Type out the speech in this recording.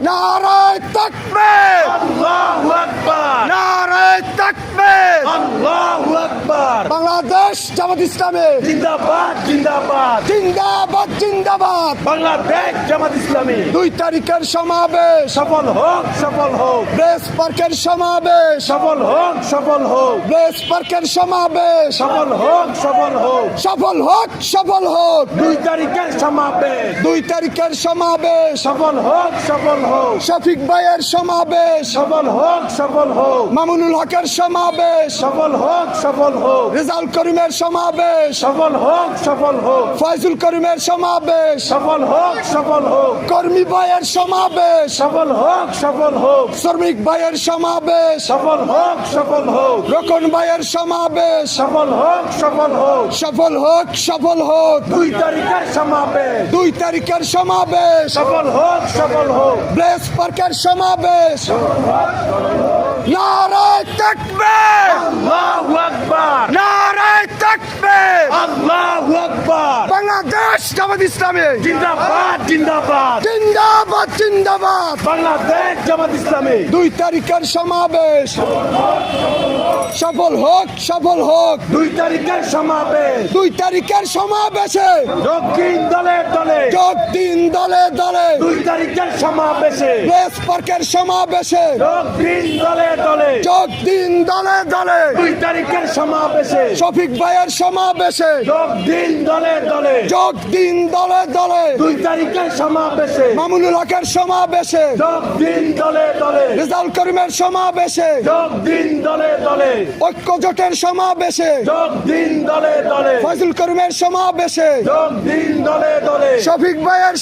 নারায়ে তাকবীর, আল্লাহু আকবার, নারায়ে তাকবীর। আল্লাহু আকবার। বাংলাদেশ জামাত ইসলামী জিন্দাবাদ জিন্দাবাদ। জিন্দাবাদ জিন্দাবাদ। বাংলাদেশ জামাত ইসলামী 2 তারিখের সমাবেশ, সফল হোক সফল হোক, ব্রেস পার্কের সমাবেশ, সফল হোক সফল হোক, ব্রেস পার্কের সমাবেশ, সফল হোক সফল হোক। সফল হোক সফল হোক। 2 তারিখের সমাবেশ 2 তারিখের সমাবেশ, সফল হোক সফল হোক, শফিক ভাইয়ের সমাবেশ, সফল হোক সফল হোক, মামুনুল হকের সমাবেশ, সফল হোক সফল হোক, রেজাউল করিমের সমাবেশ, সফল হোক সফল হোক, ফয়জুল করিমের সমাবেশ, সফল হোক সফল হোক, কর্মী ভাইয়ের সমাবেশ, সফল হোক সফল হোক, শ্রমিক ভাইয়ের সমাবেশ, সফল হোক সফল হোক, রকন ভাইয়ের সমাবেশ, সফল হোক সফল হোক। সফল হোক সফল হোক। 2 তারিখের সমাবেশ 2 তারিখের সমাবেশ, সফল হোক সফল হোক, ব্রেস পার্কের সমাবেশ। নারায়ে তাকবীর, আল্লাহু আকবার, নারায়ে তাকবীর। আল্লাহু আকবার। বাংলাদেশ জামাত ইসলামী জিন্দাবাদ জিন্দাবাদ। জিন্দাবাদ জিন্দাবাদ। বাংলাদেশ জামাত ইসলামী 2 তারিখের সমাবেশ সফল হোক সফল হোক। 2 তারিখের সমাবেশ 2 তারিখের সমাবেশে দক্ষিণ দলে দলে, যোগ দিন দলে দলে, 2 তারিখের সমাবেশে ব্রেস পার্কের সমাবেশে দক্ষিণ দলে দলে, যোগ দিন দলে দলে, 2 তারিখের সমাবেশে শফিক ভাইয়ের সমাবেশে দক্ষিণ দলে দলে, যোগ দিন দলে দলে, 2 তারিখের সমাবেশে মামুনুল হকের সমাবেশে, দক্ষিণ দলে দলে, রেজাউল করিমের সমাবেশে, দক্ষিণ দলে দলে, ঐক্য জোটের সমাবেশে, দক্ষিণ দলে দলে, ফয়জুল করিমের সমাবেশে, দক্ষিণ দলে দলে। শফিক ভাইয়ের